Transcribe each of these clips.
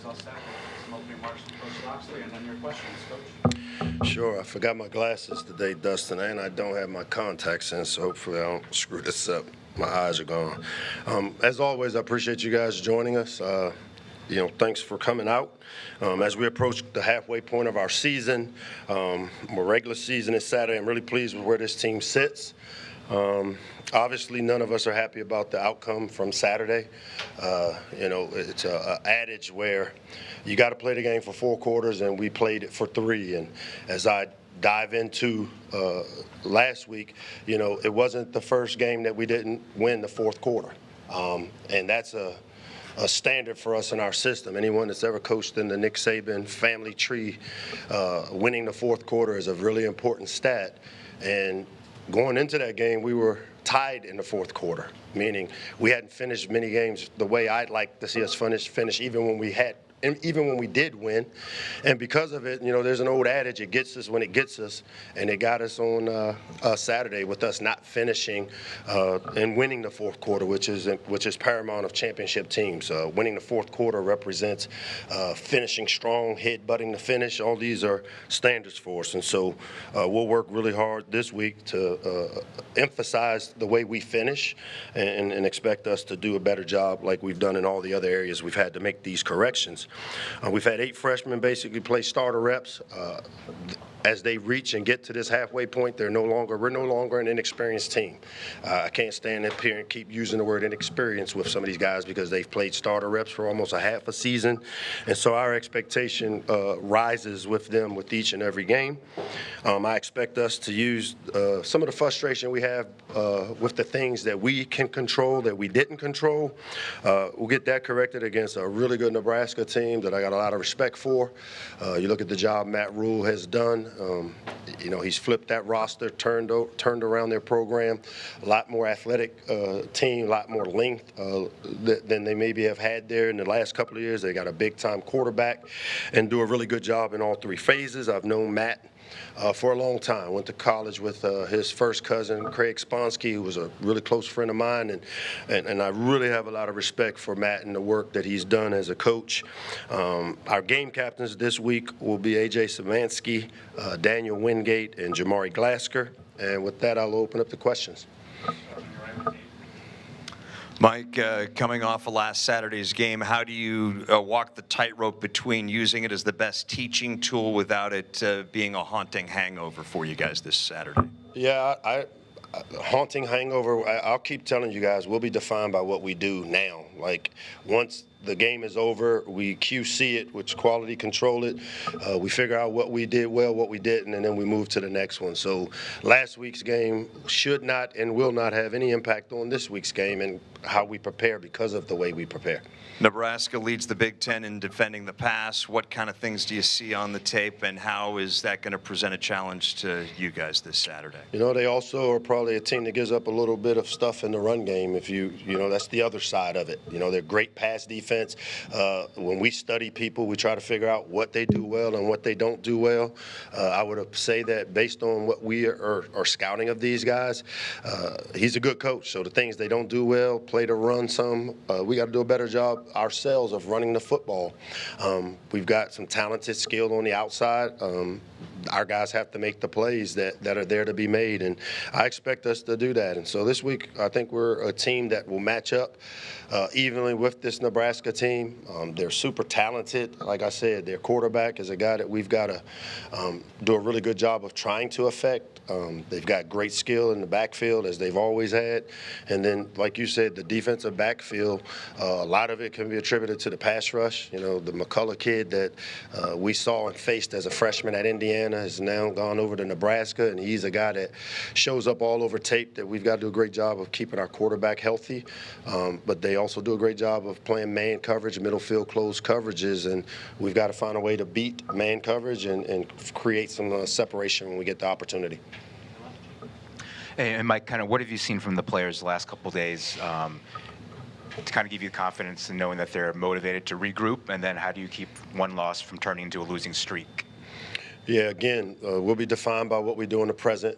is all set. Some opening remarks from Coach Locksley, and then your questions, Coach. Sure. I forgot my glasses today, Dustin, and I don't have my contacts in, so hopefully I don't screw this up. My eyes are gone. As always, I appreciate you guys joining us. Thanks for coming out. As we approach the halfway point of our season, our regular season is Saturday. I'm really pleased with where this team sits. Obviously, none of us are happy about the outcome from Saturday. It's an adage where you got to play the game for 4 quarters, and we played it for 3. And as I dive into last week, it wasn't the first game that we didn't win the 4th quarter. And that's a standard for us in our system. Anyone that's ever coached in the Nick Saban family tree, winning the 4th quarter is a really important stat. And going into that game, we were tied in the 4th quarter, meaning we hadn't finished many games the way I'd like to see us finish even when we did win. And because of it, there's an old adage, it gets us when it gets us, and it got us on Saturday with us not finishing and winning the 4th quarter, which is paramount of championship teams. Winning the 4th quarter represents finishing strong, head-butting the finish. All these are standards for us, and so we'll work really hard this week to emphasize the way we finish and expect us to do a better job like we've done in all the other areas we've had to make these corrections. We've had 8 freshmen basically play starter reps. As they reach and get to this halfway point, we're no longer an inexperienced team. I can't stand up here and keep using the word inexperienced with some of these guys because they've played starter reps for almost a half a season. And so our expectation rises with them with each and every game. I expect us to use some of the frustration we have with the things that we can control that we didn't control. We'll get that corrected against a really good Nebraska team that I got a lot of respect for. You look at the job Matt Rule has done. He's flipped that roster, turned around their program, a lot more athletic team, a lot more length than they maybe have had there in the last couple of years. They got a big-time quarterback and do a really good job in all 3 phases. I've known Matt for a long time. Went to college with his first cousin, Craig Sponsky, who was a really close friend of mine, and I really have a lot of respect for Matt and the work that he's done as a coach. Our game captains this week will be A.J. Samansky, Daniel Wingate, and Jamari Glasker. And with that, I'll open up the questions. Mike, coming off of last Saturday's game, how do you walk the tightrope between using it as the best teaching tool without it being a haunting hangover for you guys this Saturday? Yeah, haunting hangover, I'll keep telling you guys, we'll be defined by what we do now. Like, once the game is over, we QC it, which quality control it. We figure out what we did well, what we didn't, and then we move to the next one. So last week's game should not and will not have any impact on this week's game and how we prepare because of the way we prepare. Nebraska leads the Big Ten in defending the pass. What kind of things do you see on the tape, and how is that going to present a challenge to you guys this Saturday? They also are probably a team that gives up a little bit of stuff in the run game. If that's the other side of it. They're great pass defense. When we study people, we try to figure out what they do well and what they don't do well. I would say that based on what we are scouting of these guys, he's a good coach. So the things they don't do well, play to run some. We got to do a better job ourselves of running the football. We've got some talented skill on the outside. Our guys have to make the plays that are there to be made, and I expect us to do that. And so this week, I think we're a team that will match up evenly with this Nebraska team. They're super talented. Like I said, their quarterback is a guy that we've got to do a really good job of trying to affect. They've got great skill in the backfield, as they've always had. And then, like you said, the defensive backfield, a lot of it can be attributed to the pass rush. The McCullough kid that we saw and faced as a freshman at Indiana has now gone over to Nebraska, and he's a guy that shows up all over tape that we've got to do a great job of keeping our quarterback healthy. But they also do a great job of playing man coverage, middle field closed coverages, and we've got to find a way to beat man coverage and create some separation when we get the opportunity. And Mike, kind of what have you seen from the players the last couple of days to kind of give you confidence in knowing that they're motivated to regroup? And then how do you keep one loss from turning into a losing streak? Yeah, again, we'll be defined by what we do in the present.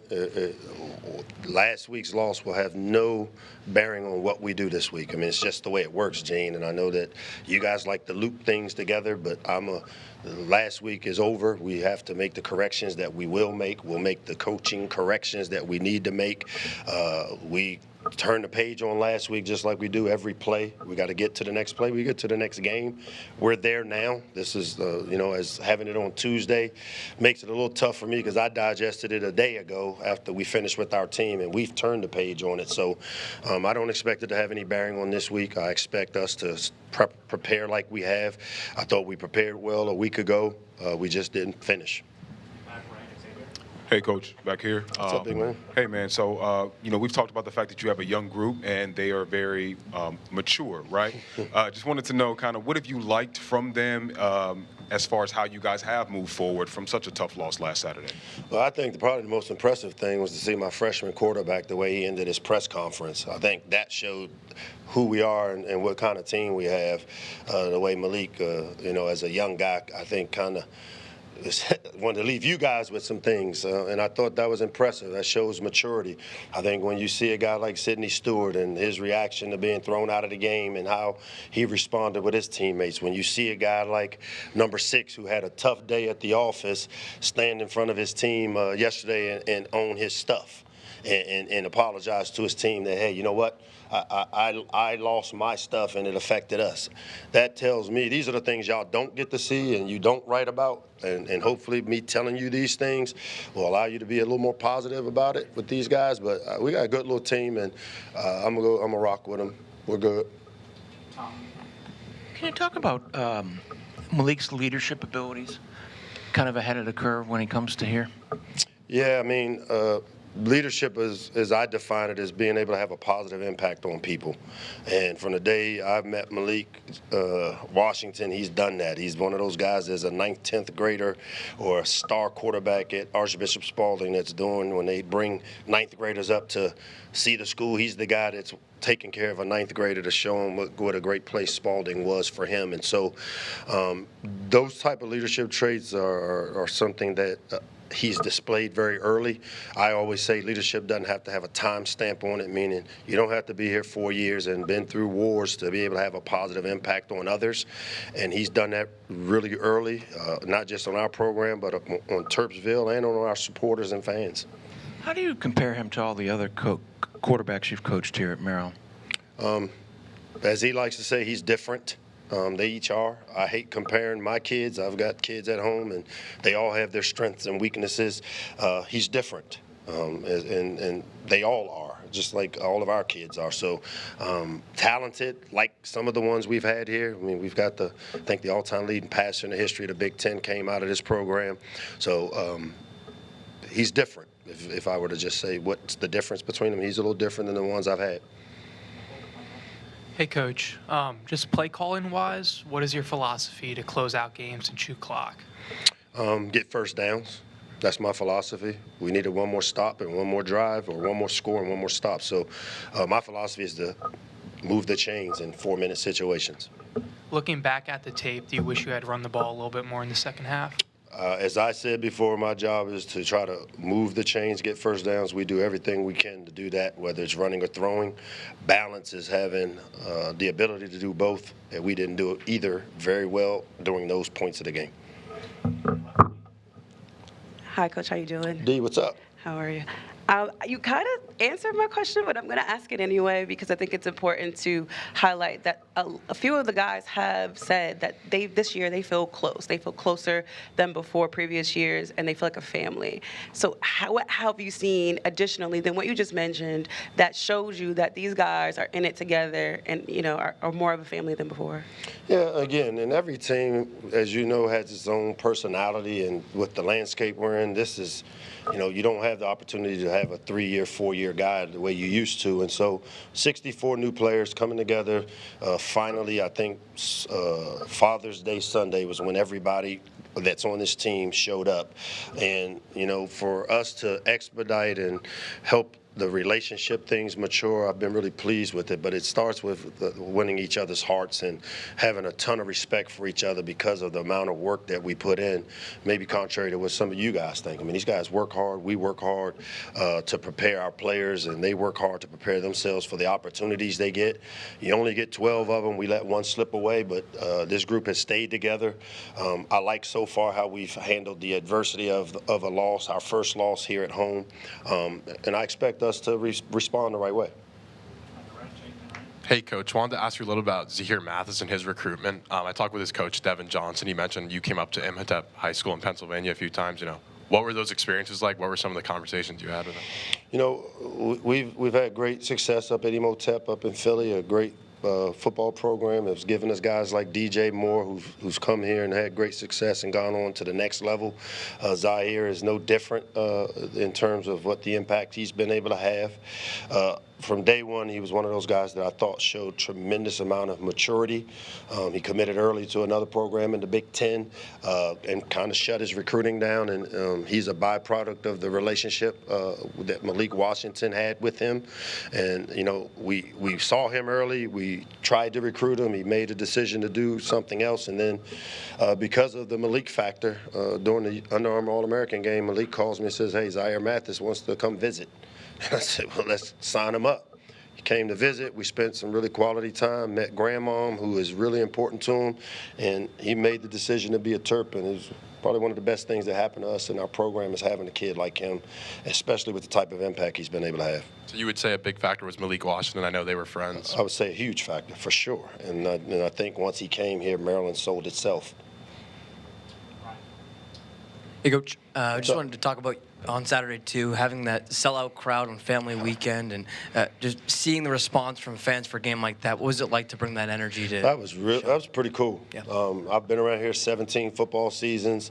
Last week's loss will have no bearing on what we do this week. I mean, it's just the way it works, Gene, and I know that you guys like to loop things together, but last week is over. We have to make the corrections that we will make. We'll make the coaching corrections that we need to make. We turned the page on last week just like we do every play. We got to get to the next play. We get to the next game. We're there now. This is, as having it on Tuesday makes it a little tough for me because I digested it a day ago after we finished with our team, and we've turned the page on it. So I don't expect it to have any bearing on this week. I expect us to prepare like we have. I thought we prepared well a week ago. We just didn't finish. Hey, Coach, back here. What's up, big man? Hey, man. So, we've talked about the fact that you have a young group and they are very mature, right? Just wanted to know kind of what have you liked from them as far as how you guys have moved forward from such a tough loss last Saturday? Well, I think probably the most impressive thing was to see my freshman quarterback, the way he ended his press conference. I think that showed who we are and what kind of team we have. The way Malik, as a young guy, I think kind of wanted to leave you guys with some things, and I thought that was impressive. That shows maturity. I think when you see a guy like Sidney Stewart and his reaction to being thrown out of the game and how he responded with his teammates, when you see a guy like number 6 who had a tough day at the office stand in front of his team yesterday and own his stuff and apologize to his team that, hey, you know what? I lost my stuff and it affected us. That tells me these are the things y'all don't get to see and you don't write about. And hopefully me telling you these things will allow you to be a little more positive about it with these guys. But we got a good little team, and I'm gonna rock with them. We're good. Can you talk about Malik's leadership abilities, kind of ahead of the curve when he comes to here? Yeah, I mean, leadership, as I define it, is being able to have a positive impact on people. And from the day I've met Malik Washington, he's done that. He's one of those guys as a 9th, 10th grader or a star quarterback at Archbishop Spalding that's doing when they bring 9th graders up to see the school. He's the guy that's taking care of a 9th grader to show him what a great place Spalding was for him. And so those type of leadership traits are something that he's displayed very early. I always say leadership doesn't have to have a time stamp on it, meaning you don't have to be here 4 years and been through wars to be able to have a positive impact on others. And he's done that really early, not just on our program, but on Terpsville and on our supporters and fans. How do you compare him to all the other quarterbacks you've coached here at Maryland? As he likes to say, he's different. They each are. I hate comparing my kids. I've got kids at home, and they all have their strengths and weaknesses. He's different, and they all are, just like all of our kids are. So talented, like some of the ones we've had here. I mean, we've got I think the all-time leading passer in the history of the Big Ten came out of this program. So he's different. If I were to just say what's the difference between them, he's a little different than the ones I've had. Hey, Coach. Just play calling wise, what is your philosophy to close out games and chew clock? Get first downs. That's my philosophy. We needed one more stop and one more drive, or one more score and one more stop. So my philosophy is to move the chains in 4-minute situations. Looking back at the tape, do you wish you had run the ball a little bit more in the second half? As I said before, my job is to try to move the chains, get first downs. We do everything we can to do that, whether it's running or throwing. Balance is having the ability to do both, and we didn't do it either very well during those points of the game. Hi, Coach. How you doing? D, what's up? How are you? You kind of answered my question, but I'm going to ask it anyway because I think it's important to highlight that a few of the guys have said that this year they feel close. They feel closer than before previous years, and they feel like a family. So what have you seen additionally than what you just mentioned that shows you that these guys are in it together and, are more of a family than before? Yeah, again, and every team, as you know, has its own personality, and with the landscape we're in, this is, you don't have the opportunity to have a 3-year, 4-year guy the way you used to. And so 64 new players coming together. Finally, I think Father's Day Sunday was when everybody that's on this team showed up. And, for us to expedite and help the relationship things mature, I've been really pleased with it. But it starts with winning each other's hearts and having a ton of respect for each other because of the amount of work that we put in, maybe contrary to what some of you guys think. I mean, these guys work hard. We work hard to prepare our players, and they work hard to prepare themselves for the opportunities they get. You only get 12 of them. We let one slip away, but this group has stayed together. I like so far how we've handled the adversity of a loss, our first loss here at home, and I expect us to respond the right way. Hey, Coach, wanted to ask you a little about Zahir Mathis and his recruitment. I talked with his coach, Devin Johnson. He mentioned you came up to Imhotep High School in Pennsylvania a few times. What were those experiences like? What were some of the conversations you had with him? We've had great success up at Imhotep, up in Philly, a great football program. It's given us guys like DJ Moore, who's come here and had great success and gone on to the next level. Zaire is no different in terms of what the impact he's been able to have. From day one, he was one of those guys that I thought showed tremendous amount of maturity. He committed early to another program in the Big Ten and kind of shut his recruiting down. And he's a byproduct of the relationship that Malik Washington had with him. And, we saw him early. We tried to recruit him. He made a decision to do something else. And then because of the Malik factor, during the Under Armour All-American game, Malik calls me and says, hey, Zaire Mathis wants to come visit. And I said, well, let's sign him up. He came to visit. We spent some really quality time, met grandmom, who is really important to him, and he made the decision to be a Terp. And it was probably one of the best things that happened to us in our program is having a kid like him, especially with the type of impact he's been able to have. So you would say a big factor was Malik Washington. I know they were friends. I would say a huge factor, for sure. And I think once he came here, Maryland sold itself. Hey, Coach. I just wanted to talk about on Saturday, too, having that sellout crowd on family weekend and just seeing the response from fans for a game like that. What was it like to bring that energy to? That was pretty cool. Yeah. I've been around here 17 football seasons.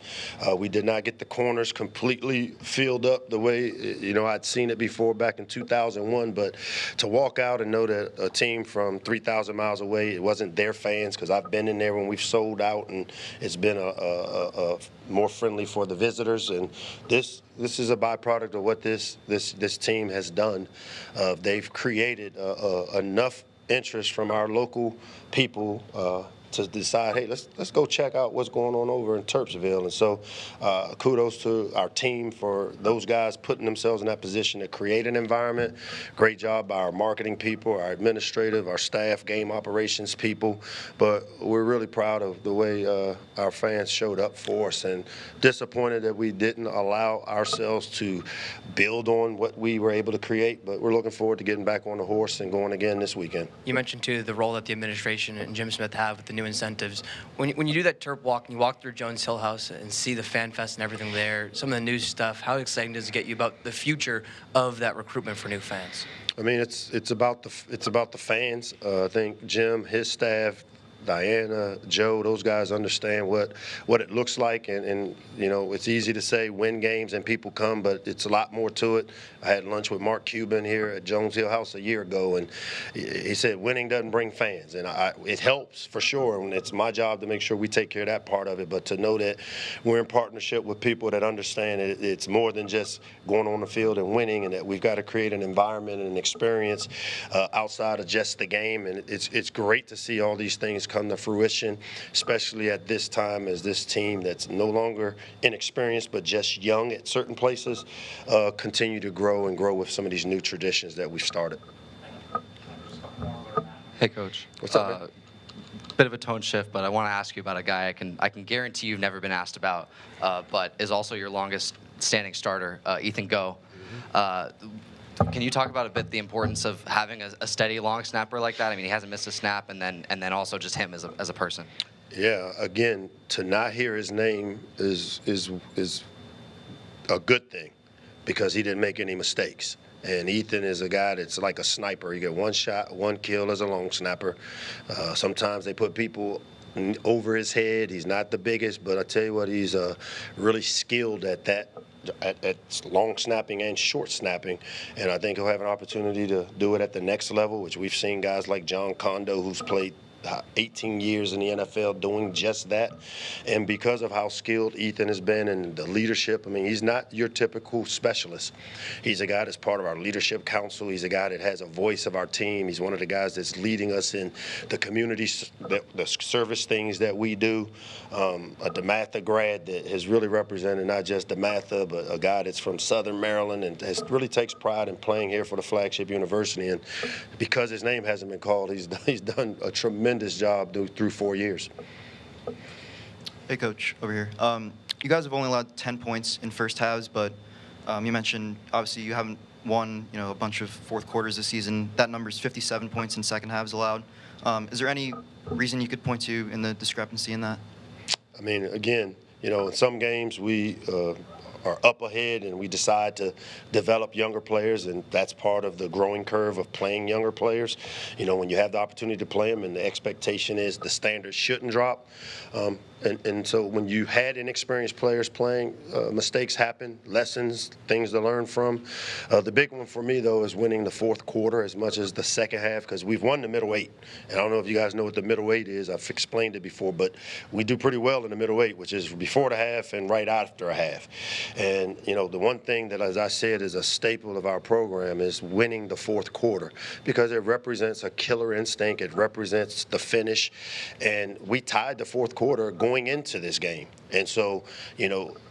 We did not get the corners completely filled up the way, I'd seen it before back in 2001. But to walk out and know that a team from 3,000 miles away, it wasn't their fans, because I've been in there when we've sold out, and it's been a more friendly for the visitors. And this is a byproduct of what this team has done. They've created enough interest from our local people to decide, hey, let's go check out what's going on over in Terpsville. And so kudos to our team for those guys putting themselves in that position to create an environment. Great job by our marketing people, our administrative, our staff, game operations people. But we're really proud of the way our fans showed up for us, and disappointed that we didn't allow ourselves to build on what we were able to create. But we're looking forward to getting back on the horse and going again this weekend. You mentioned, too, the role that the administration and Jim Smith have with the new incentives. When you do that Terp walk and you walk through Jones Hill House and see the Fan Fest and everything there, some of the new stuff, how exciting does it get you about the future of that recruitment for new fans? I mean, it's about the fans. I think Jim, his staff, Diana, Joe, those guys understand what it looks like, and it's easy to say win games and people come, but it's a lot more to it. I had lunch with Mark Cuban here at Jones Hill House a year ago, and he said winning doesn't bring fans, and it helps for sure, and it's my job to make sure we take care of that part of it. But to know that we're in partnership with people that understand it's more than just going on the field and winning, and that we've got to create an environment and an experience outside of just the game, and it's great to see all these things come to fruition, especially at this time as this team that's no longer inexperienced but just young at certain places continue to grow with some of these new traditions that we've started. Hey, Coach. What's up, man? Bit of a tone shift, but I want to ask you about a guy I can guarantee you've never been asked about, but is also your longest standing starter, Ethan Go. Can you talk about a bit the importance of having a steady long snapper like that? I mean, he hasn't missed a snap, and then also just him as a person. Yeah, again, to not hear his name is a good thing, because he didn't make any mistakes. And Ethan is a guy that's like a sniper. You get one shot, one kill as a long snapper. Sometimes they put people over his head. He's not the biggest, but I tell you what, he's really skilled at that, at long snapping and short snapping. And I think he'll have an opportunity to do it at the next level, which we've seen guys like John Kondo, who's played 18 years in the NFL doing just that. And because of how skilled Ethan has been and the leadership, I mean, he's not your typical specialist. He's a guy that's part of our leadership council. He's a guy that has a voice of our team. He's one of the guys that's leading us in the community, the service things that we do. A DeMatha grad that has really represented not just DeMatha, but a guy that's from Southern Maryland and really takes pride in playing here for the flagship university. And because his name hasn't been called, he's done a tremendous job through 4 years. Hey, Coach, over here. You guys have only allowed 10 points in first halves, but you mentioned obviously you haven't won, a bunch of fourth quarters this season. That number is 57 points in second halves allowed. Is there any reason you could point to in the discrepancy in that? I mean, again, in some games we are up ahead and we decide to develop younger players, and that's part of the growing curve of playing younger players. When you have the opportunity to play them and the expectation is the standards shouldn't drop. And so when you had inexperienced players playing, mistakes happen, lessons, things to learn from. The big one for me, though, is winning the fourth quarter as much as the second half, because we've won the middle eight. And I don't know if you guys know what the middle eight is. I've explained it before, but we do pretty well in the middle eight, which is before the half and right after a half. And, the one thing that, as I said, is a staple of our program is winning the fourth quarter, because it represents a killer instinct. It represents the finish. And we tied the fourth quarter going into this game. And so,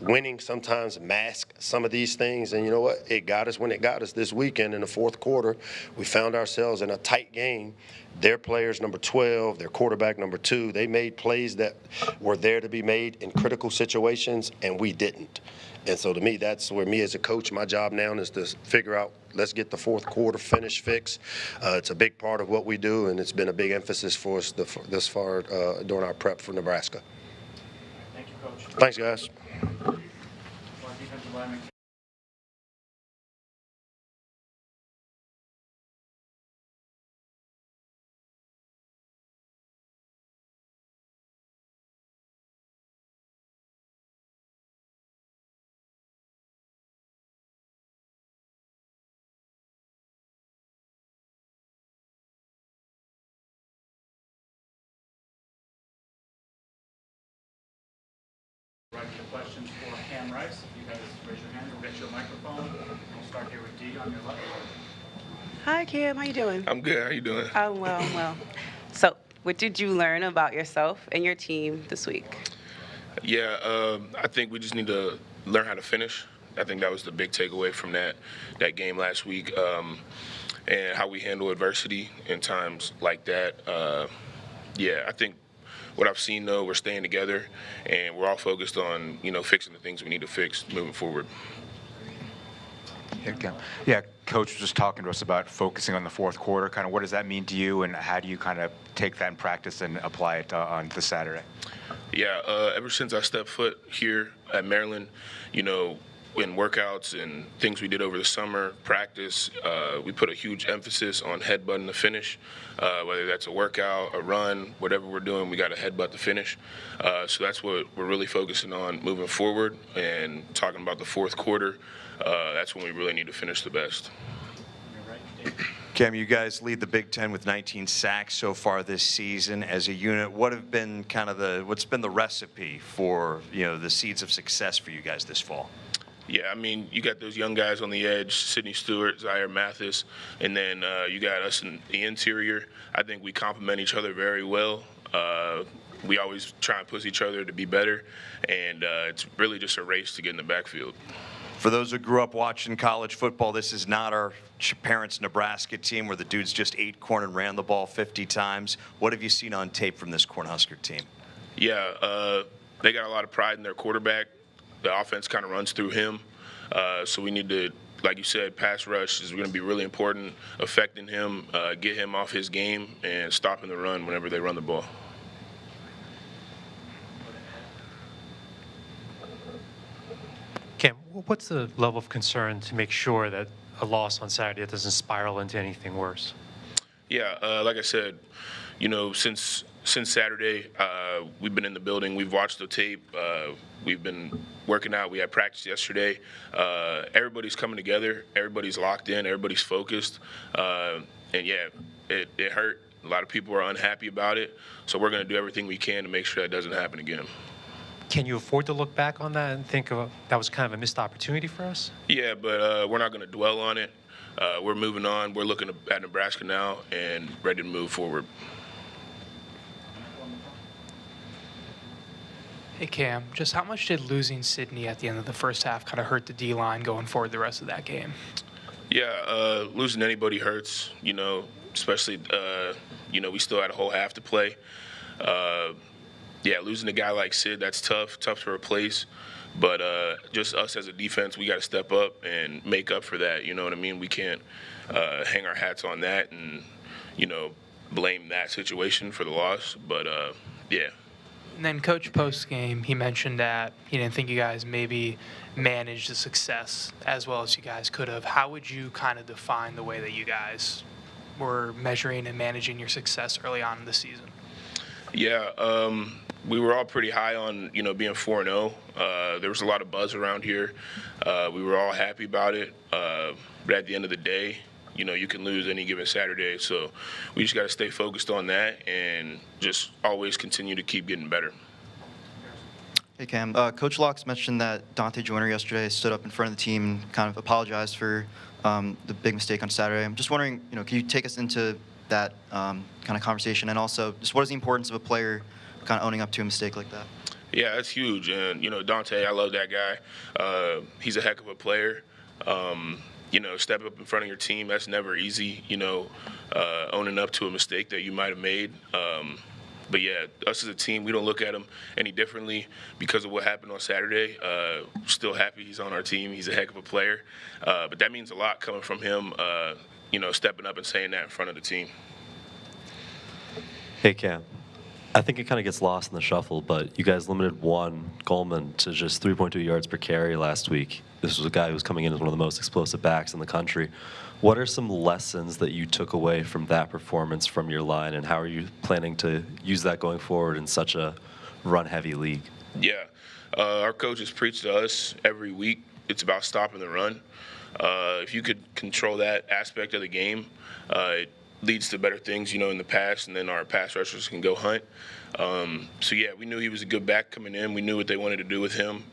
winning sometimes masks some of these things. And you know what? It got us when it got us this weekend in the fourth quarter. We found ourselves in a tight game. Their players, number 12, their quarterback, number 2, they made plays that were there to be made in critical situations, and we didn't. And so to me, that's where me as a coach, my job now is to figure out, let's get the fourth quarter finish fixed. It's a big part of what we do, and it's been a big emphasis for us this far during our prep for Nebraska. Thank you, Coach. Thanks, guys. Our defensive lineman. Ready for questions for Cam Rice. You guys raise your hand or raise your microphone. We'll start here with D on your left. Hi, Cam. How you doing? I'm good. How you doing? I'm well. I'm well. So, what did you learn about yourself and your team this week? Yeah, I think we just need to learn how to finish. I think that was the big takeaway from that game last week, and how we handle adversity in times like that. I think what I've seen, though, we're staying together, and we're all focused on, fixing the things we need to fix moving forward. Yeah, Coach was just talking to us about focusing on the fourth quarter. Kind of what does that mean to you, and how do you kind of take that in practice and apply it on the Saturday? Yeah, ever since I stepped foot here at Maryland, in workouts and things we did over the summer, practice, we put a huge emphasis on headbutting the finish. Whether that's a workout, a run, whatever we're doing, we got to headbutt the finish. So that's what we're really focusing on moving forward. And talking about the fourth quarter, that's when we really need to finish the best. Cam, you guys lead the Big Ten with 19 sacks so far this season as a unit. What have been what's been the recipe for the seeds of success for you guys this fall? Yeah, I mean, you got those young guys on the edge, Sidney Stewart, Zaire Mathis, and then you got us in the interior. I think we complement each other very well. We always try and push each other to be better, and it's really just a race to get in the backfield. For those who grew up watching college football, this is not our parents' Nebraska team where the dudes just ate corn and ran the ball 50 times. What have you seen on tape from this Cornhusker team? Yeah, they got a lot of pride in their quarterback. The offense kind of runs through him. So we need to, like you said, pass rush is going to be really important, affecting him, get him off his game, and stopping the run whenever they run the ball. Cam, what's the level of concern to make sure that a loss on Saturday doesn't spiral into anything worse? Yeah, like I said, since Saturday, we've been in the building. We've watched the tape. We've been working out. We had practice yesterday. Everybody's coming together. Everybody's locked in. Everybody's focused. And, yeah, it hurt A lot of people are unhappy about it, so we're going to do everything we can to make sure that doesn't happen again. Can you afford to look back on that and think of that was kind of a missed opportunity for us? Yeah, but we're not going to dwell on it. We're moving on. We're looking at Nebraska now and ready to move forward. Hey Cam, just how much did losing Sydney at the end of the first half kind of hurt the D-line going forward the rest of that game? Yeah, losing anybody hurts, especially, we still had a whole half to play. Yeah, losing a guy like Sid, that's tough to replace. But just us as a defense, we got to step up and make up for that. You know what I mean? We can't hang our hats on that and, blame that situation for the loss. But, yeah. And then Coach post-game, he mentioned that he didn't think you guys maybe managed the success as well as you guys could have. How would you kind of define the way that you guys were measuring and managing your success early on in the season? Yeah, we were all pretty high on, being 4-0. There was a lot of buzz around here. We were all happy about it. But at the end of the day, you can lose any given Saturday. So we just got to stay focused on that and just always continue to keep getting better. Hey, Cam. Coach Locks mentioned that Dante Joyner yesterday stood up in front of the team and kind of apologized for the big mistake on Saturday. I'm just wondering, can you take us into that kind of conversation? And also, just what is the importance of a player kind of owning up to a mistake like that? Yeah, that's huge. And, Dante, I love that guy. He's a heck of a player. Step up in front of your team, that's never easy, owning up to a mistake that you might have made. But, yeah, us as a team, we don't look at him any differently because of what happened on Saturday. Still happy he's on our team. He's a heck of a player. But that means a lot coming from him, stepping up and saying that in front of the team. Hey, Cam. I think it kind of gets lost in the shuffle, but you guys limited Goldman to just 3.2 yards per carry last week. This was a guy who was coming in as one of the most explosive backs in the country. What are some lessons that you took away from that performance from your line, and how are you planning to use that going forward in such a run-heavy league? Yeah, our coaches preach to us every week. It's about stopping the run. If you could control that aspect of the game, it leads to better things, in the past, and then our pass rushers can go hunt. So, yeah, we knew he was a good back coming in. We knew what they wanted to do with him.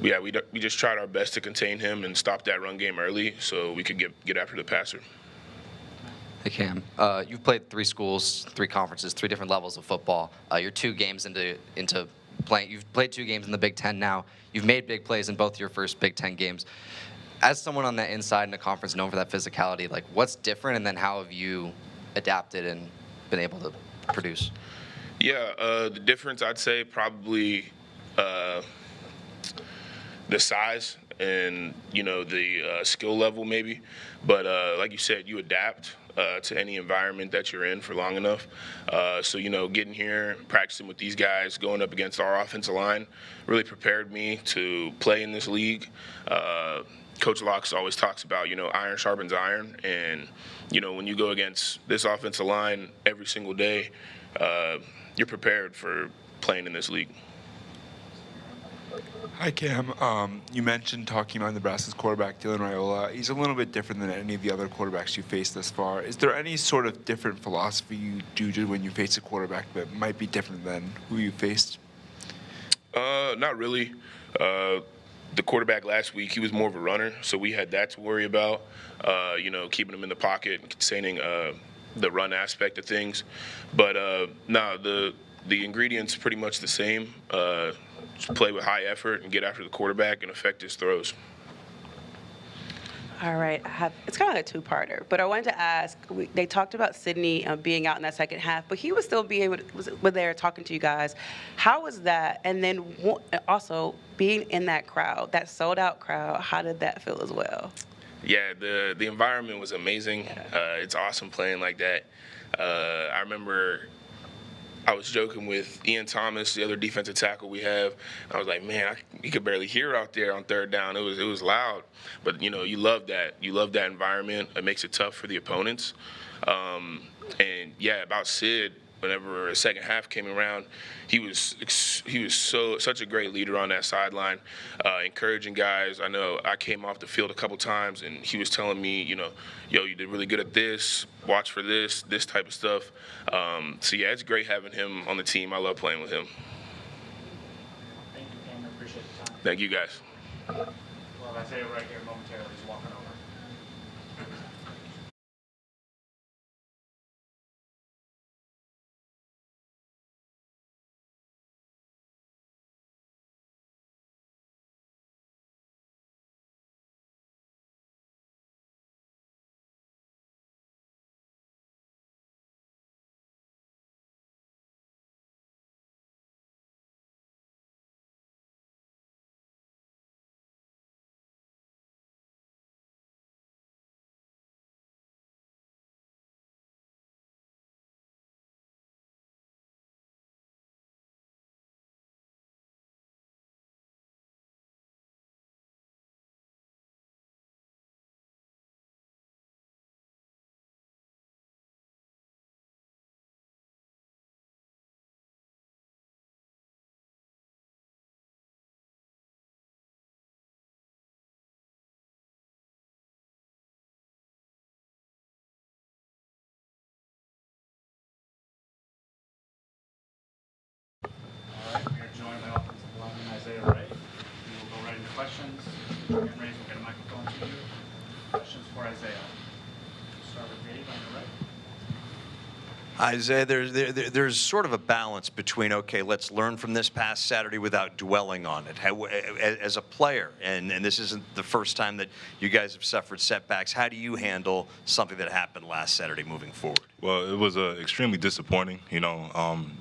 We just tried our best to contain him and stop that run game early so we could get after the passer. Hey, Cam. You've played 3 schools, 3 conferences, 3 different levels of football. You're 2 games into playing. You've played 2 games in the Big Ten now. You've made big plays in both your first Big Ten games. As someone on that inside in a conference known for that physicality, what's different, and then how have you adapted and been able to produce? Yeah, the difference, I'd say, probably the size and, the skill level maybe. But like you said, you adapt to any environment that you're in for long enough. So, getting here, practicing with these guys, going up against our offensive line really prepared me to play in this league. Coach Locks always talks about, iron sharpens iron. And, when you go against this offensive line every single day, you're prepared for playing in this league. Hi, Cam. You mentioned talking about Nebraska's quarterback, Dylan Raiola. He's a little bit different than any of the other quarterbacks you faced thus far. Is there any sort of different philosophy you do when you face a quarterback that might be different than who you faced? Not really. The quarterback last week, he was more of a runner, so we had that to worry about, keeping him in the pocket and containing the run aspect of things. But, the ingredients are pretty much the same. Just play with high effort and get after the quarterback and affect his throws. All right, it's kind of like a 2-parter, but I wanted to ask, they talked about Sydney being out in that second half, but he was still was there talking to you guys. How was that? And then also being in that crowd, that sold-out crowd, how did that feel as well? Yeah, the environment was amazing. It's awesome playing like that. I remember I was joking with Ian Thomas, the other defensive tackle we have. I was like, man, you could barely hear out there on third down. It was loud. But, you love that. You love that environment. It makes it tough for the opponents. And, yeah, about Sid, whenever the second half came around, he was such a great leader on that sideline, encouraging guys. I know I came off the field a couple times, and he was telling me, yo, you did really good at this. Watch for this type of stuff. So yeah, it's great having him on the team. I love playing with him. Thank you, Cam. I appreciate the time. Thank you, guys. Well, Isaiah right here momentarily is walking over. All right, we are joined by offensive lineman Isaiah Wright. We will go right into questions. Hand raise, we'll get a microphone to you. Questions for Isaiah. Start with Dave on your right. Isaiah, there's sort of a balance between, okay, let's learn from this past Saturday without dwelling on it. As a player, and this isn't the first time that you guys have suffered setbacks, how do you handle something that happened last Saturday moving forward? Well, it was extremely disappointing,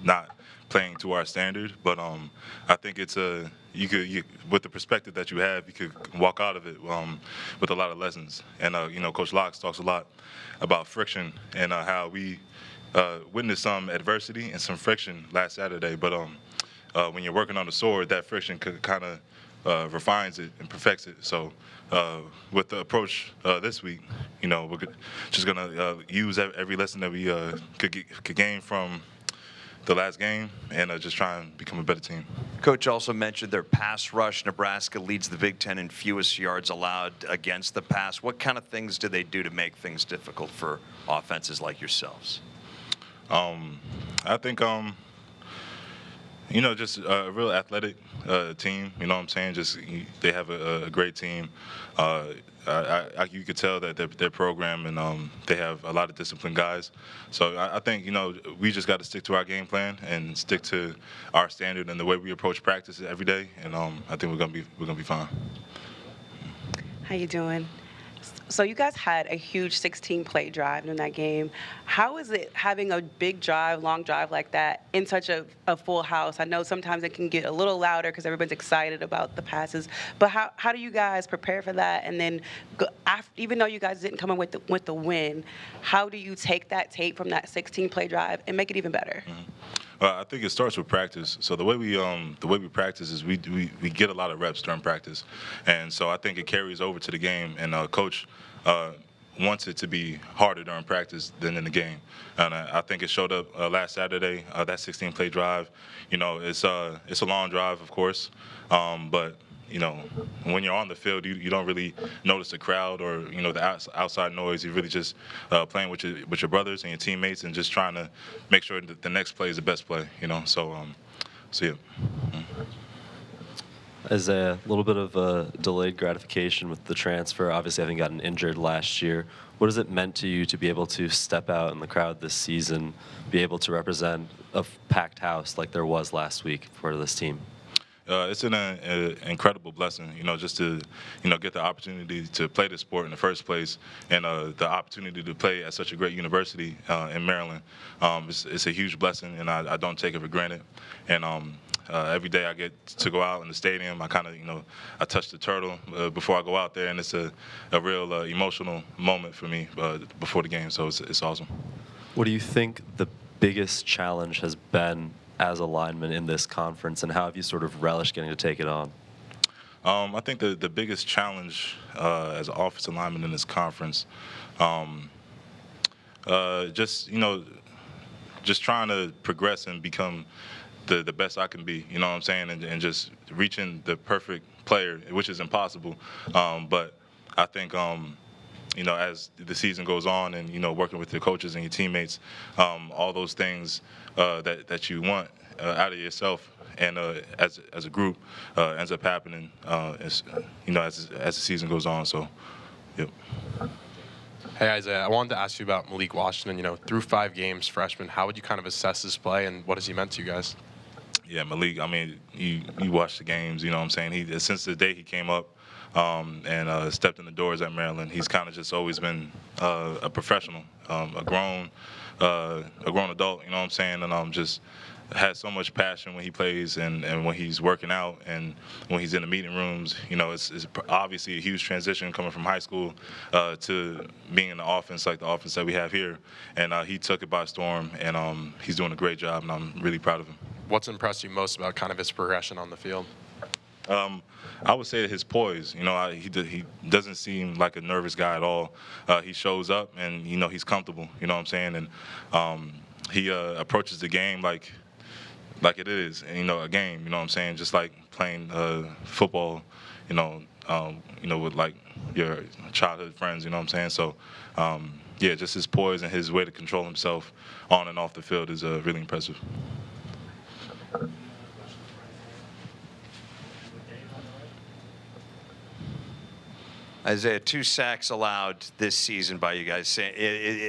not playing to our standard, but I think it's with the perspective that you have, you could walk out of it with a lot of lessons. And Coach Locks talks a lot about friction and how we witnessed some adversity and some friction last Saturday. But when you're working on the sword, that friction kind of refines it and perfects it. So with the approach this week, we're just gonna use every lesson that we could gain from the last game and just try and become a better team. Coach also mentioned their pass rush. Nebraska leads the Big Ten in fewest yards allowed against the pass. What kind of things do they do to make things difficult for offenses like yourselves? I think, just a real athletic team. You know what I'm saying? Just they have a great team. You could tell that their program and they have a lot of disciplined guys. So I think we just got to stick to our game plan and stick to our standard and the way we approach practice every day. And I think we're gonna be fine. How you doing? So you guys had a huge 16-play drive in that game. How is it having a big drive, long drive like that in such a full house? I know sometimes it can get a little louder because everyone's excited about the passes. But how do you guys prepare for that? And then even though you guys didn't come in with the win, how do you take that tape from that 16-play drive and make it even better? Mm-hmm. Well, I think it starts with practice. So the way we practice is we get a lot of reps during practice, and so I think it carries over to the game. And Coach wants it to be harder during practice than in the game, and I think it showed up last Saturday. That 16-play drive, it's a long drive, of course, but when you're on the field, you don't really notice the crowd or the outside noise. You're really just playing with your brothers and your teammates and just trying to make sure that the next play is the best play. So yeah. As a little bit of a delayed gratification with the transfer, obviously having gotten injured last year, what has it meant to you to be able to step out in the crowd this season, be able to represent a packed house like there was last week for this team? It's an incredible blessing, just to, get the opportunity to play the sport in the first place, and the opportunity to play at such a great university in Maryland. It's a huge blessing, and I don't take it for granted. And every day I get to go out in the stadium, I kind of, I touch the turtle before I go out there, and it's a real emotional moment for me before the game. So it's awesome. What do you think the biggest challenge has been as a lineman in this conference, and how have you sort of relished getting to take it on? I think the biggest challenge as an offensive lineman in this conference, just just trying to progress and become the best I can be, you know what I'm saying, and just reaching the perfect player, which is impossible. But I think, you know, as the season goes on and, you know, working with your coaches and your teammates, all those things that you want out of yourself and as a group ends up happening, you know, as the season goes on. So, yep. Hey, Isaiah, I wanted to ask you about Malik Washington. You know, through 5 games, freshman, how would you kind of assess his play, and what has he meant to you guys? Yeah, Malik, I mean, you watch the games, you know what I'm saying? Since the day he came up and stepped in the doors at Maryland, he's kind of just always been a professional, a grown adult, you know what I'm saying? And just has so much passion when he plays and when he's working out and when he's in the meeting rooms. You know, it's obviously a huge transition coming from high school to being in the offense like the offense that we have here. And he took it by storm, and he's doing a great job, and I'm really proud of him. What's impressed you most about kind of his progression on the field? I would say that his poise. You know, he doesn't seem like a nervous guy at all. He shows up, and you know he's comfortable. You know what I'm saying? And he approaches the game like it is, and, you know, a game. You know what I'm saying? Just like playing football. You know, with like your childhood friends. You know what I'm saying? So, yeah, just his poise and his way to control himself on and off the field is really impressive. Isaiah, 2 sacks allowed this season by you guys.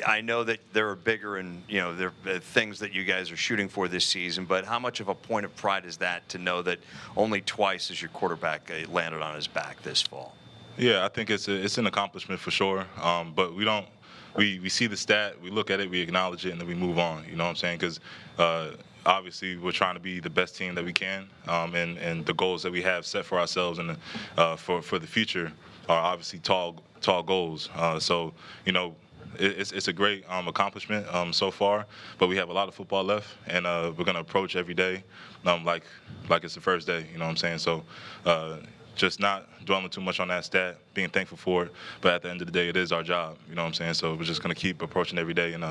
I know that there are bigger and, you know, there are things that you guys are shooting for this season, but how much of a point of pride is that to know that only twice has your quarterback landed on his back this fall? Yeah, I think it's an accomplishment for sure. But we see the stat, we look at it, we acknowledge it, and then we move on. You know what I'm saying? Because obviously we're trying to be the best team that we can, and the goals that we have set for ourselves and for the future are obviously tall goals. So, you know, it's a great accomplishment so far, but we have a lot of football left, and we're going to approach every day like it's the first day. You know what I'm saying? So just not dwelling too much on that stat, being thankful for it, but at the end of the day, it is our job. You know what I'm saying? So we're just going to keep approaching every day, and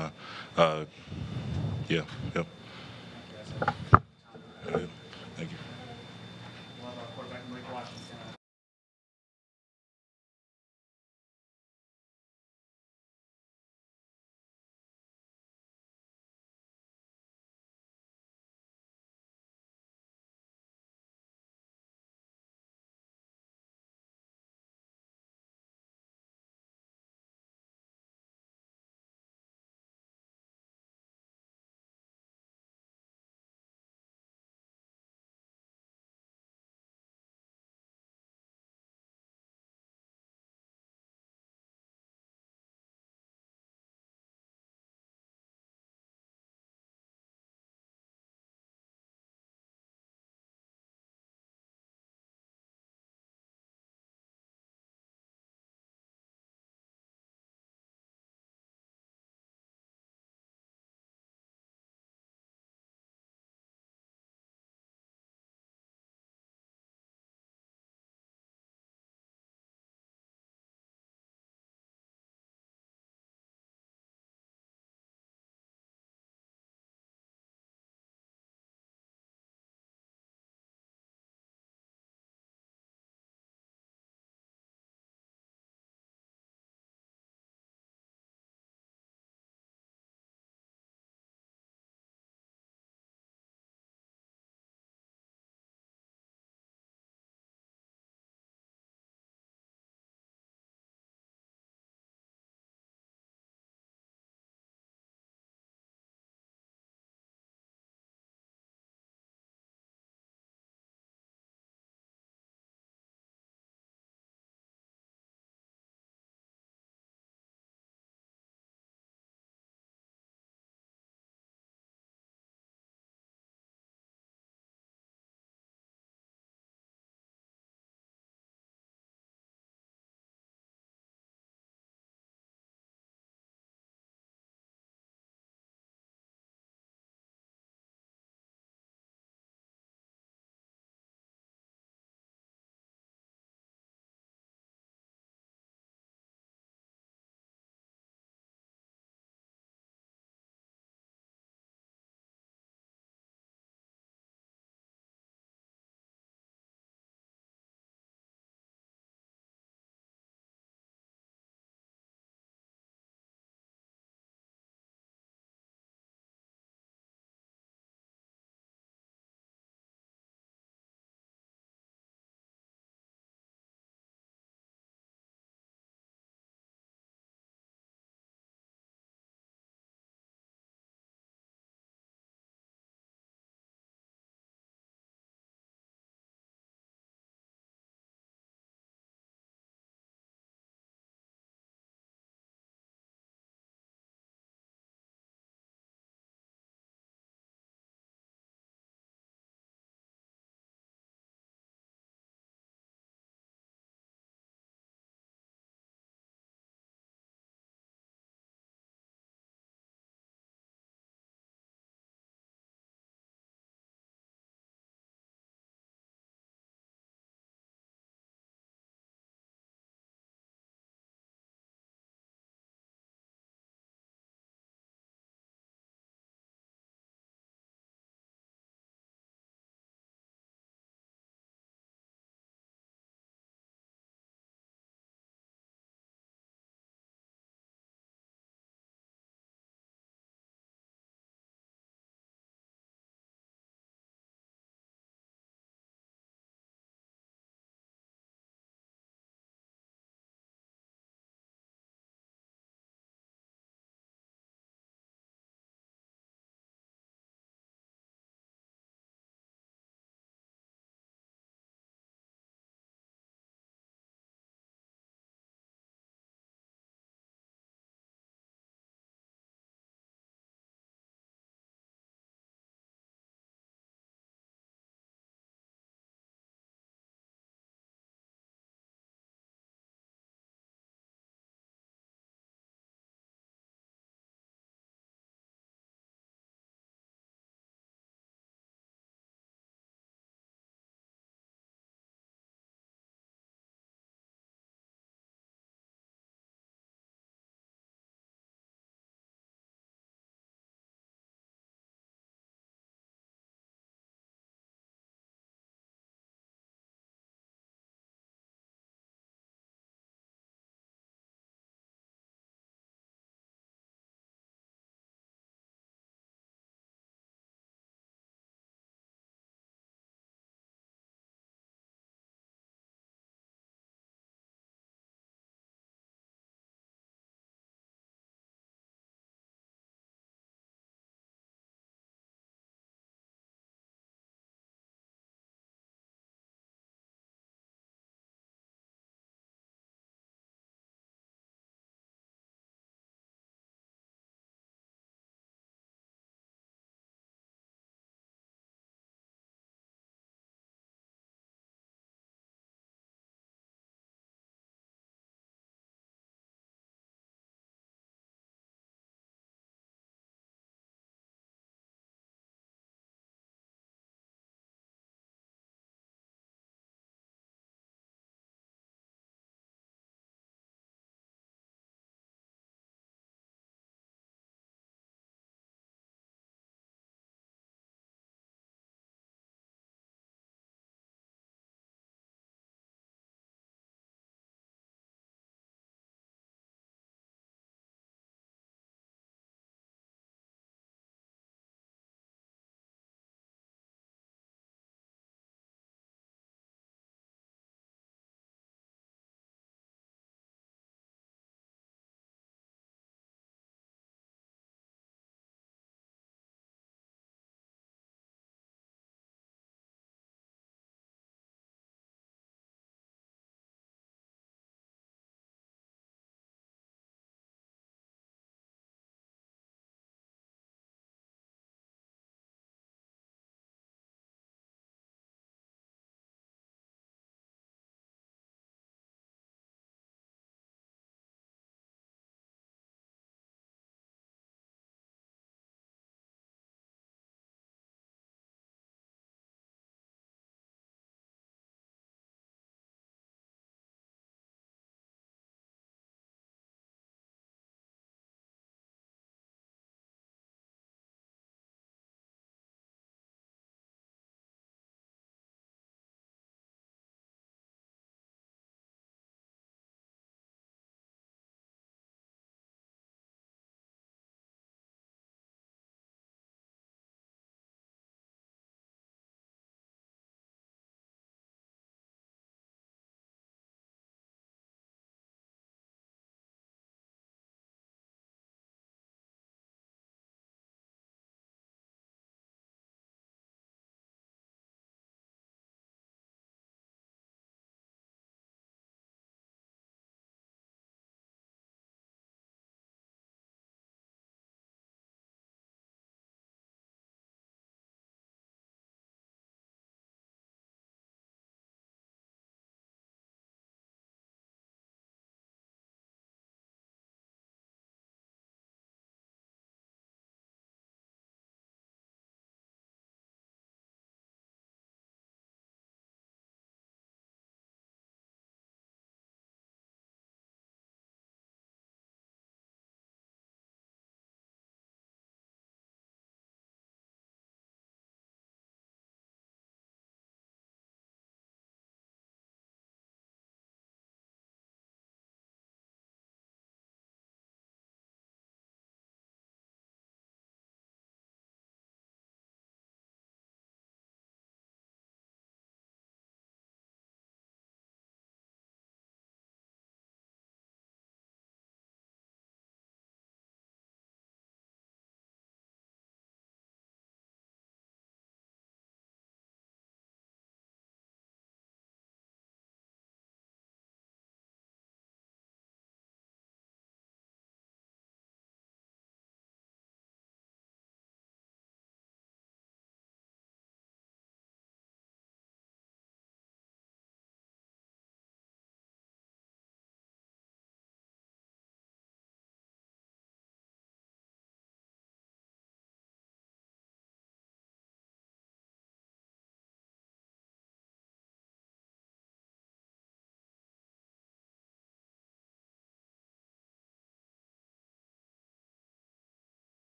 yeah, yep. Thank you.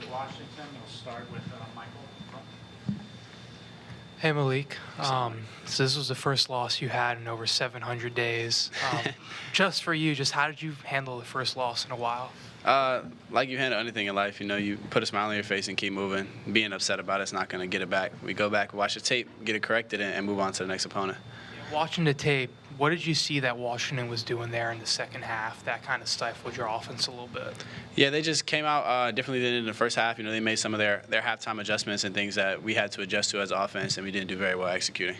with Washington. We'll start with Michael. Hey Malik, so this was the first loss you had in over 700 days. Just for you, just how did you handle the first loss in a while? Like you handle anything in life, you know, you put a smile on your face and keep moving. Being upset about it's not going to get it back. We go back, watch the tape, get it corrected, and move on to the next opponent. Watching the tape, what did you see that Washington was doing there in the second half that kind of stifled your offense a little bit? Yeah, they just came out differently than in the first half. You know, they made some of their halftime adjustments and things that we had to adjust to as offense, and we didn't do very well executing.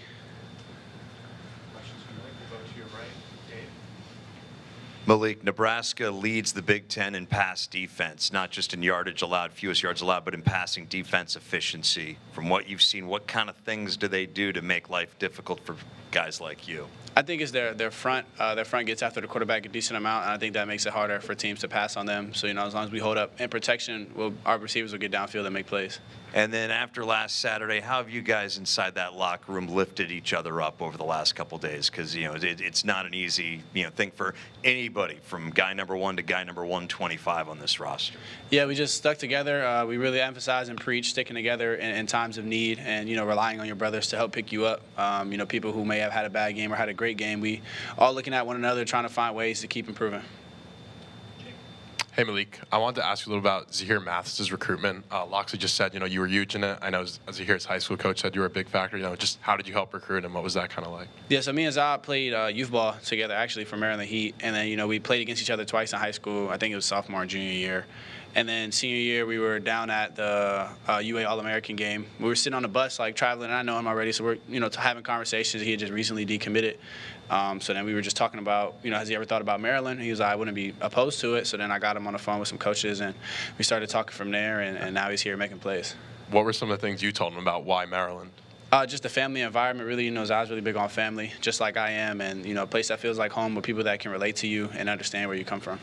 Malik, Nebraska leads the Big Ten in pass defense, not just in yardage allowed, fewest yards allowed, but in passing defense efficiency. From what you've seen, what kind of things do they do to make life difficult for guys like you? I think it's their front. Their front gets after the quarterback a decent amount, and I think that makes it harder for teams to pass on them. So, you know, as long as we hold up in protection, our receivers will get downfield and make plays. And then after last Saturday, how have you guys inside that locker room lifted each other up over the last couple of days? Because, you know, it's not an easy, thing for anybody from guy number 1 to guy number 125 on this roster. Yeah, we just stuck together. We really emphasize and preach sticking together in times of need and, relying on your brothers to help pick you up. People who may have had a bad game or had a great game, we all looking at one another, trying to find ways to keep improving. Hey, Malik, I wanted to ask you a little about Zahir Mathis's recruitment. Locksley just said, you were huge in it. I know Zahir's high school coach said you were a big factor. Just how did you help recruit him? What was that kind of like? Yeah, so me and Zah played youth ball together, actually, for Maryland Heat. And then, we played against each other twice in high school. I think it was sophomore and junior year. And then senior year, we were down at the UA All-American game. We were sitting on the bus, traveling, and I know him already, so we're, having conversations. He had just recently decommitted. So then we were just talking about, has he ever thought about Maryland? He was like, I wouldn't be opposed to it. So then I got him on the phone with some coaches, and we started talking from there, and now he's here making plays. What were some of the things you told him about why Maryland? Just the family environment, really. Zah's really big on family, just like I am, and, a place that feels like home with people that can relate to you and understand where you come from.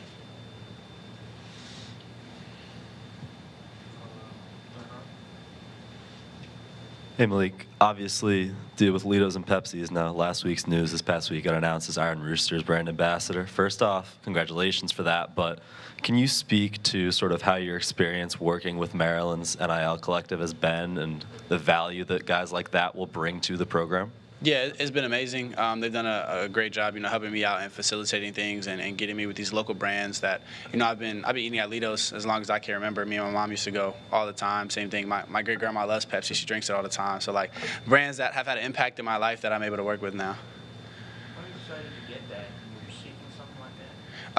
Hey Malik, obviously deal with Litos and Pepsi is now last week's news. This past week got announced as Iron Rooster's brand ambassador. First off, congratulations for that, but can you speak to sort of how your experience working with Maryland's NIL collective has been and the value that guys like that will bring to the program? Yeah, it's been amazing. They've done a great job, helping me out and facilitating things and getting me with these local brands that, I've been eating at Litos as long as I can remember. Me and my mom used to go all the time. Same thing. My great grandma loves Pepsi. She drinks it all the time. So brands that have had an impact in my life that I'm able to work with now.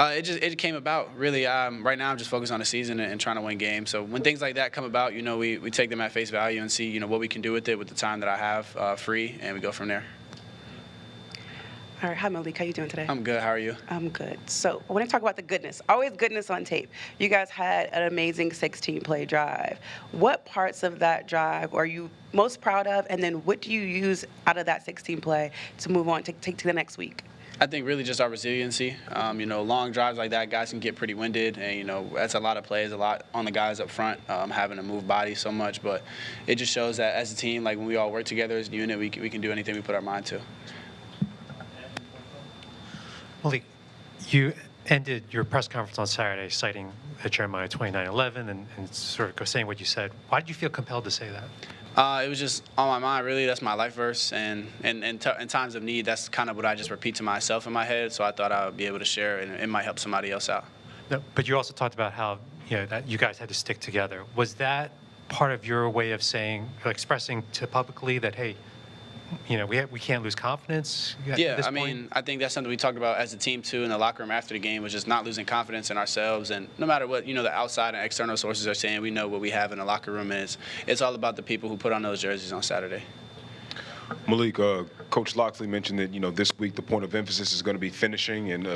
It came about, really. Right now I'm just focused on the season and trying to win games. So when things like that come about, we take them at face value and see, what we can do with it with the time that I have free, and we go from there. All right, hi Malik, how you doing today? I'm good, how are you? I'm good. So I want to talk about the goodness. Always goodness on tape. You guys had an amazing 16-play drive. What parts of that drive are you most proud of, and then what do you use out of that 16-play to move on, to take to the next week? I think really just our resiliency. Long drives like that, guys can get pretty winded, and that's a lot of plays, a lot on the guys up front, having to move bodies so much. But it just shows that as a team, when we all work together as a unit, we can do anything we put our mind to. Malik, you ended your press conference on Saturday citing Jeremiah 29:11 and sort of saying what you said. Why did you feel compelled to say that? It was just on my mind, really. That's my life verse, and in times of need, that's kind of what I just repeat to myself in my head, so I thought I would be able to share it, and it might help somebody else out. No, but you also talked about how, that you guys had to stick together. Was that part of your way of saying, expressing to publicly that, hey, we can't lose confidence at this point? I think that's something we talked about as a team, too, in the locker room after the game, was just not losing confidence in ourselves. And no matter what, the outside and external sources are saying, we know what we have in the locker room, and it's all about the people who put on those jerseys on Saturday. Malik, Coach Locksley mentioned that, this week the point of emphasis is going to be finishing and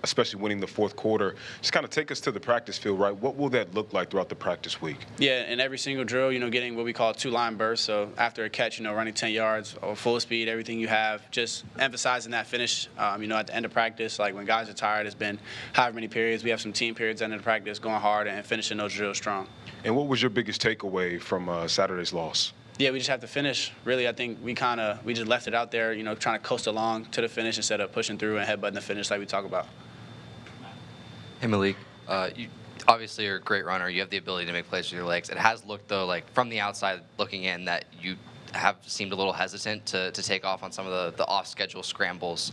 especially winning the fourth quarter. Just kind of take us to the practice field, right? What will that look like throughout the practice week? Yeah, in every single drill, getting what we call two-line bursts. So after a catch, running 10 yards or full speed, everything you have, just emphasizing that finish, at the end of practice. When guys are tired, it's been however many periods. We have some team periods at the end of practice, going hard and finishing those drills strong. And what was your biggest takeaway from Saturday's loss? Yeah, we just have to finish. Really, I think we just left it out there, trying to coast along to the finish instead of pushing through and headbutting the finish like we talk about. Hey Malik, you obviously you're a great runner. You have the ability to make plays with your legs. It has looked, though, like from the outside looking in, that you have seemed a little hesitant to take off on some of the off-schedule scrambles.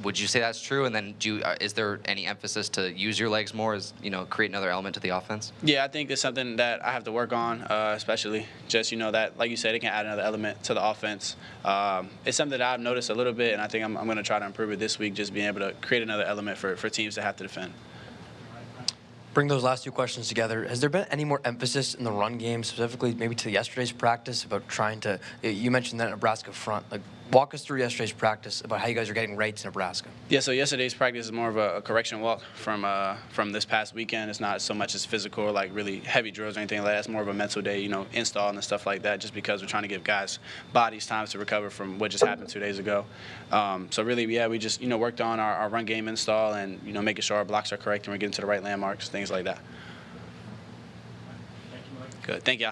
Would you say that's true? And then is there any emphasis to use your legs more, as create another element to the offense? Yeah, I think it's something that I have to work on, especially just that, like you said, it can add another element to the offense. It's something that I've noticed a little bit, and I think I'm going to try to improve it this week, just being able to create another element for teams that have to defend. Bring those last two questions together. Has there been any more emphasis in the run game, specifically maybe to yesterday's practice, about trying to, you mentioned that Nebraska front, like walk us through yesterday's practice about how you guys are getting right to Nebraska. Yeah, so yesterday's practice is more of a correction walk from this past weekend. It's not so much as physical, like really heavy drills or anything like that. It's more of a mental day, install and stuff like that, just because we're trying to give guys bodies time to recover from what just happened 2 days ago. So really, yeah, we just, worked on our run game install and, making sure our blocks are correct and we're getting to the right landmarks, things like that. Good. Thank you.